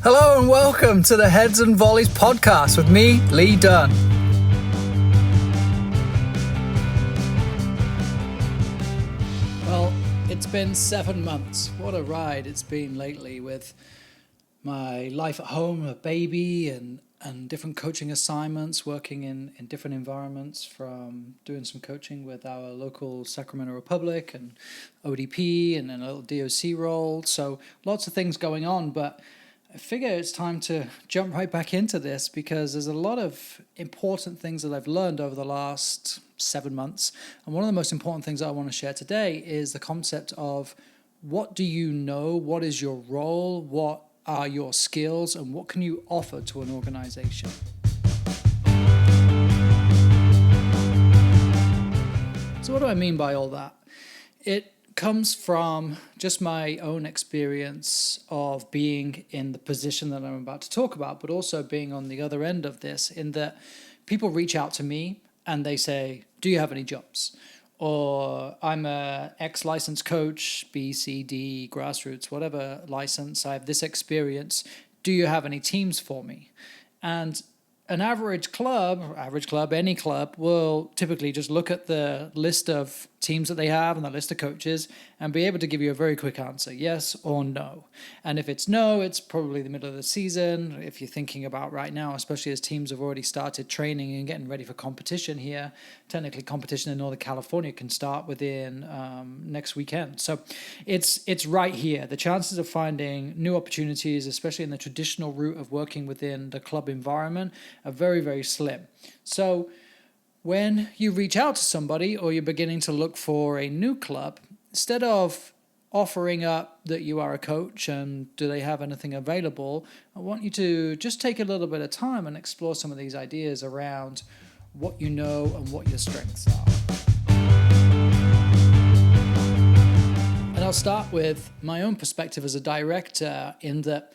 Hello and welcome to the Heads and Volleys podcast with me, Lee Dunn. Well, it's been 7 months. What a ride it's been lately with my life at home, a baby, and different coaching assignments, working in different environments, from doing some coaching with our local Sacramento Republic and ODP and then a little DOC role. So lots of things going on, but I figure it's time to jump right back into this because there's a lot of important things that I've learned over the last 7 months. And one of the most important things I want to share today is the concept of what do you know, what is your role, what are your skills, and what can you offer to an organization. So what do I mean by all that? It comes from just my own experience of being in the position that I'm about to talk about, but also being on the other end of this, in that people reach out to me and they say, do you have any jobs? Or I'm a ex-licensed coach, B, C, D, grassroots, whatever license, I have this experience. Do you have any teams for me? And an average club, any club, will typically just look at the list of teams that they have and the list of coaches and be able to give you a very quick answer, yes or no. And if it's no, it's probably the middle of the season. If you're thinking about right now, especially as teams have already started training and getting ready for competition here, technically competition in Northern California can start within next weekend. So it's right here. The chances of finding new opportunities, especially in the traditional route of working within the club environment, are very, very slim. So when you reach out to somebody or you're beginning to look for a new club, instead of offering up that you are a coach and do they have anything available, I want you to just take a little bit of time and explore some of these ideas around what you know and what your strengths are. And I'll start with my own perspective as a director, in that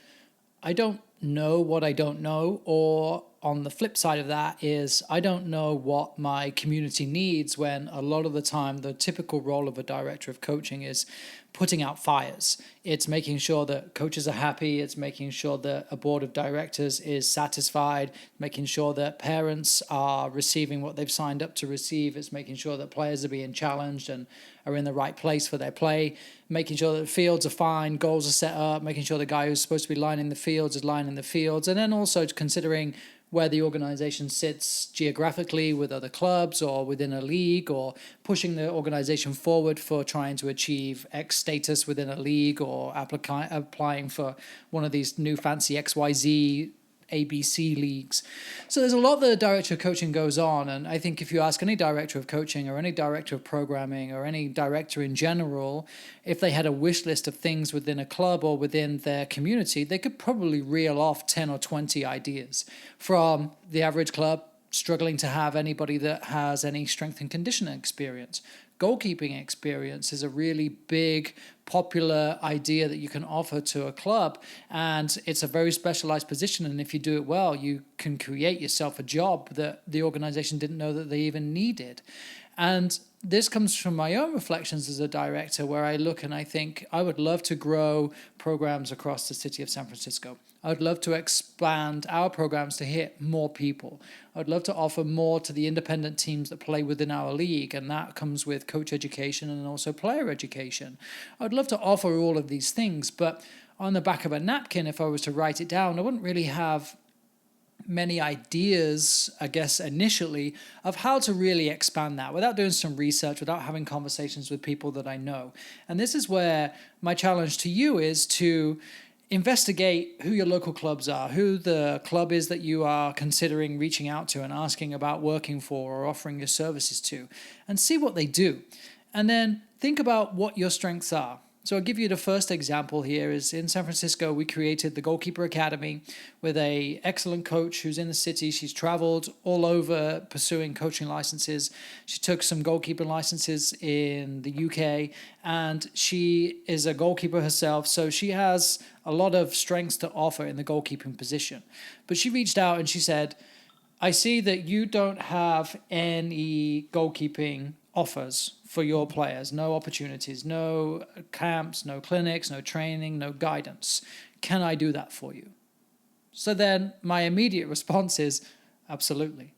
I don't know what I don't know, or on the flip side of that is I don't know what my community needs, when a lot of the time the typical role of a director of coaching is putting out fires. It's making sure that coaches are happy. It's making sure that a board of directors is satisfied, making sure that parents are receiving what they've signed up to receive. It's making sure that players are being challenged and are in the right place for their play, making sure that the fields are fine, goals are set up, making sure the guy who's supposed to be lining the fields is lining the fields, and then also considering where the organization sits geographically with other clubs or within a league, or pushing the organization forward for trying to achieve X status within a league, or applying for one of these new fancy XYZ ABC leagues. So there's a lot that a director of coaching goes on, and I think if you ask any director of coaching or any director of programming or any director in general, if they had a wish list of things within a club or within their community, they could probably reel off 10 or 20 ideas, from the average club struggling to have anybody that has any strength and conditioning experience. Goalkeeping experience is a really big, popular idea that you can offer to a club, and it's a very specialized position, and if you do it well, you can create yourself a job that the organization didn't know that they even needed. And this comes from my own reflections as a director, where I look and I think I would love to grow programs across the city of San Francisco. I would love to expand our programs to hit more people. I would love to offer more to the independent teams that play within our league, and that comes with coach education and also player education. I would love to offer all of these things, but on the back of a napkin, if I was to write it down, I wouldn't really have many ideas, I guess, initially, of how to really expand that without doing some research, without having conversations with people that I know. And this is where my challenge to you is to investigate who your local clubs are, who the club is that you are considering reaching out to and asking about working for or offering your services to, and see what they do. And then think about what your strengths are. So I'll give you the first example here. Is in San Francisco, we created the Goalkeeper Academy with an excellent coach who's in the city. She's traveled all over pursuing coaching licenses. She took some goalkeeping licenses in the UK, and she is a goalkeeper herself. So she has a lot of strengths to offer in the goalkeeping position. But she reached out and she said, I see that you don't have any goalkeeping offers for your players, no opportunities, no camps, no clinics, no training, no guidance. Can I do that for you? So then my immediate response is absolutely.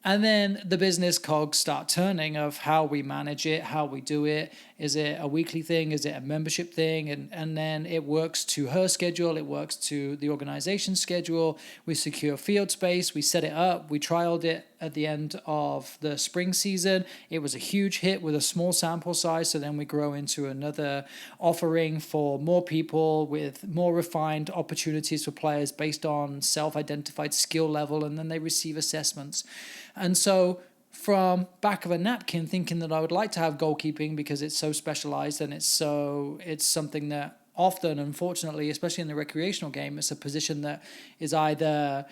And then the business cogs start turning of how we manage it, how we do it. Is it a weekly thing? Is it a membership thing? And then it works to her schedule. It works to the organization's schedule. We secure field space. We set it up. We trialed it at the end of the spring season. It was a huge hit with a small sample size. So then we grow into another offering for more people with more refined opportunities for players based on self-identified skill level. And then they receive assessments. And so from back of a napkin thinking that I would like to have goalkeeping because it's so specialized and it's something that often, unfortunately, especially in the recreational game, it's a position that is either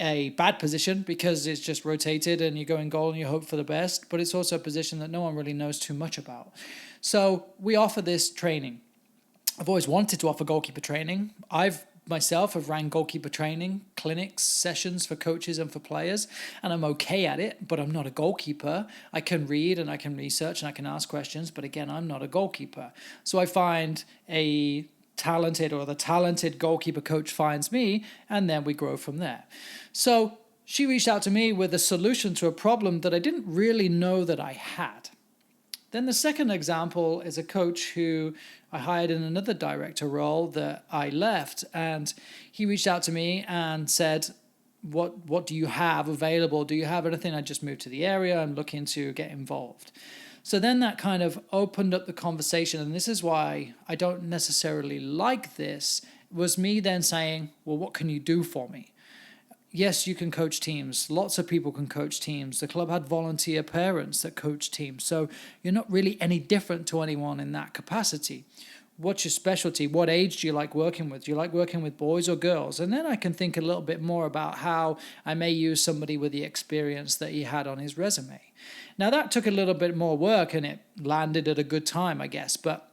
a bad position because it's just rotated and you go in goal and you hope for the best, but it's also a position that no one really knows too much about. So we offer this training. I've always wanted to offer goalkeeper training. I've myself have ran goalkeeper training clinics, sessions for coaches and for players, and I'm okay at it, but I'm not a goalkeeper. I can read and I can research and I can ask questions, but again, I'm not a goalkeeper. So I find the talented goalkeeper coach finds me, and then we grow from there. So she reached out to me with a solution to a problem that I didn't really know that I had. Then the second example is a coach who I hired in another director role that I left, and he reached out to me and said, what do you have available? Do you have anything? I just moved to the area. I'm looking to get involved. So then that kind of opened up the conversation, and this is why I don't necessarily like this, was me then saying, well, what can you do for me? Yes, you can coach teams. Lots of people can coach teams. The club had volunteer parents that coach teams. So you're not really any different to anyone in that capacity. What's your specialty? What age do you like working with? Do you like working with boys or girls? And then I can think a little bit more about how I may use somebody with the experience that he had on his resume. Now that took a little bit more work and it landed at a good time, I guess. But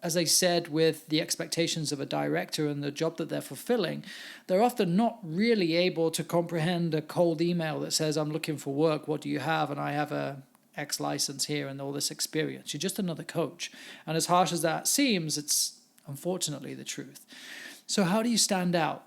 as I said, with the expectations of a director and the job that they're fulfilling, they're often not really able to comprehend a cold email that says, I'm looking for work, what do you have? And I have a X license here and all this experience. You're just another coach. And as harsh as that seems, it's unfortunately the truth. So how do you stand out?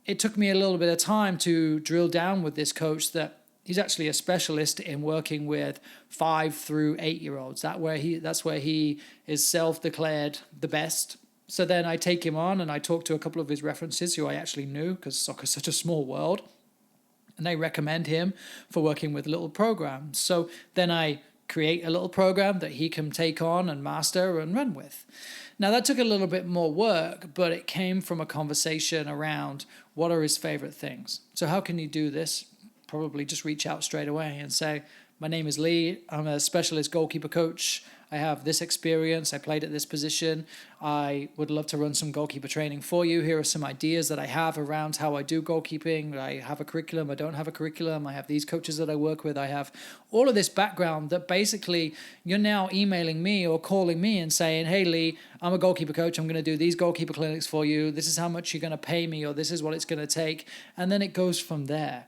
It took me a little bit of time to drill down with this coach that he's actually a specialist in working with 5 through 8-year-olds. That's where he is self-declared the best. So then I take him on and I talk to a couple of his references who I actually knew because soccer's such a small world. And they recommend him for working with little programs. So then I create a little program that he can take on and master and run with. Now that took a little bit more work, but it came from a conversation around what are his favorite things. So how can you do this? Probably just reach out straight away and say, my name is Lee. I'm a specialist goalkeeper coach. I have this experience. I played at this position. I would love to run some goalkeeper training for you. Here are some ideas that I have around how I do goalkeeping. I have a curriculum. I don't have a curriculum. I have these coaches that I work with. I have all of this background that basically you're now emailing me or calling me and saying, hey, Lee, I'm a goalkeeper coach. I'm going to do these goalkeeper clinics for you. This is how much you're going to pay me, or this is what it's going to take. And then it goes from there.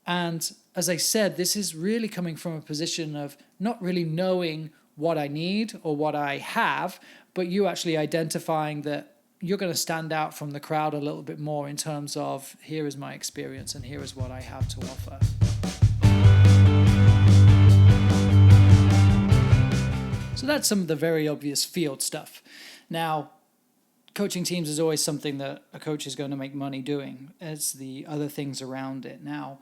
And as I said, this is really coming from a position of not really knowing what I need or what I have, but you actually identifying that you're going to stand out from the crowd a little bit more in terms of here is my experience and here is what I have to offer. So that's some of the very obvious field stuff. Now, coaching teams is always something that a coach is going to make money doing. It's the other things around it. Now,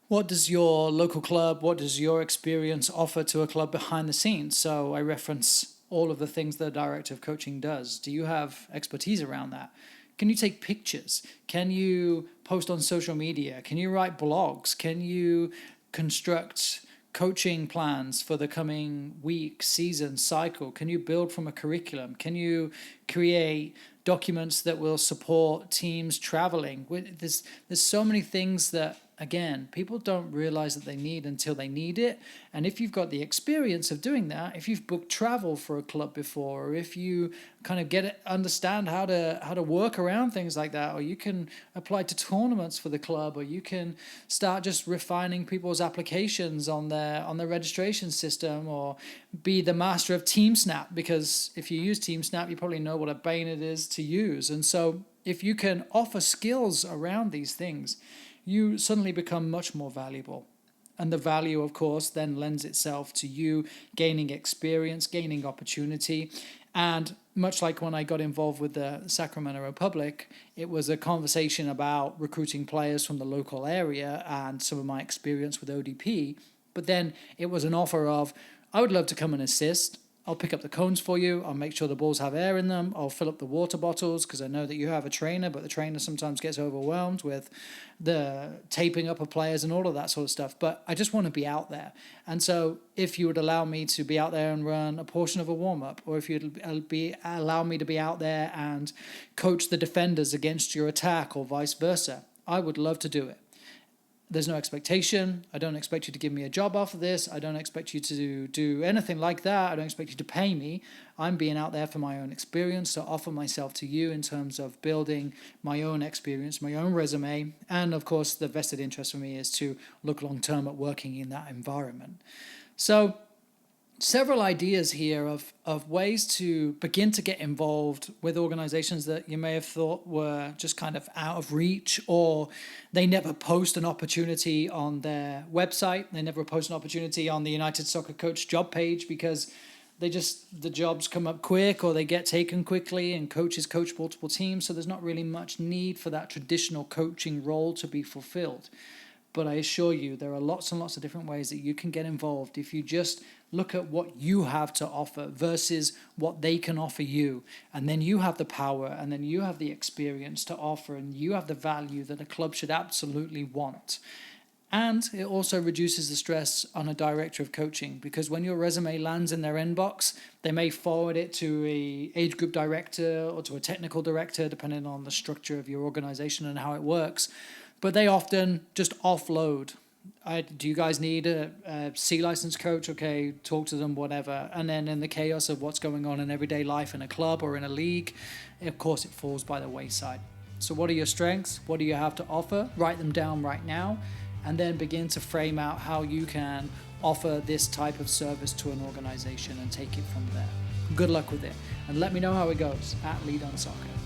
what does your local club, what does your experience offer to a club behind the scenes? So I reference all of the things that a director of coaching does. Do you have expertise around that? Can you take pictures? Can you post on social media? Can you write blogs? Can you construct coaching plans for the coming week, season, cycle? Can you build from a curriculum? Can you create documents that will support teams traveling? There's so many things that, again, people don't realize that they need until they need it. And if you've got the experience of doing that, if you've booked travel for a club before, or if you kind of understand how to work around things like that, or you can apply to tournaments for the club, or you can start just refining people's applications on their registration system, or be the master of TeamSnap, because if you use TeamSnap, you probably know what a bane it is to use. And so if you can offer skills around these things, you suddenly become much more valuable. And the value, of course, then lends itself to you gaining experience, gaining opportunity. And much like when I got involved with the Sacramento Republic, it was a conversation about recruiting players from the local area and some of my experience with ODP. But then it was an offer of, I would love to come and assist. I'll pick up the cones for you. I'll make sure the balls have air in them. I'll fill up the water bottles because I know that you have a trainer, but the trainer sometimes gets overwhelmed with the taping up of players and all of that sort of stuff. But I just want to be out there. And so if you would allow me to be out there and run a portion of a warm-up, or if you'd allow me to be out there and coach the defenders against your attack or vice versa, I would love to do it. There's no expectation. I don't expect you to give me a job after this. I don't expect you to do anything like that. I don't expect you to pay me. I'm being out there for my own experience to offer myself to you in terms of building my own experience, my own resume. And of course, the vested interest for me is to look long-term at working in that environment. So several ideas here of ways to begin to get involved with organizations that you may have thought were just kind of out of reach, or they never post an opportunity on their website. They never post an opportunity on the United Soccer Coach job page because the jobs come up quick or they get taken quickly, and coaches coach multiple teams. So there's not really much need for that traditional coaching role to be fulfilled. But I assure you, there are lots and lots of different ways that you can get involved if you just look at what you have to offer versus what they can offer you. And then you have the power, and then you have the experience to offer, and you have the value that a club should absolutely want. And it also reduces the stress on a director of coaching, because when your resume lands in their inbox, they may forward it to a age group director or to a technical director, depending on the structure of your organization and how it works. But they often just offload. Do you guys need a C license coach? Okay, talk to them, whatever. And then in the chaos of what's going on in everyday life in a club or in a league, of course, it falls by the wayside. So what are your strengths? What do you have to offer? Write them down right now, and then begin to frame out how you can offer this type of service to an organization and take it from there. Good luck with it. And let me know how it goes at LeeDunneSoccer.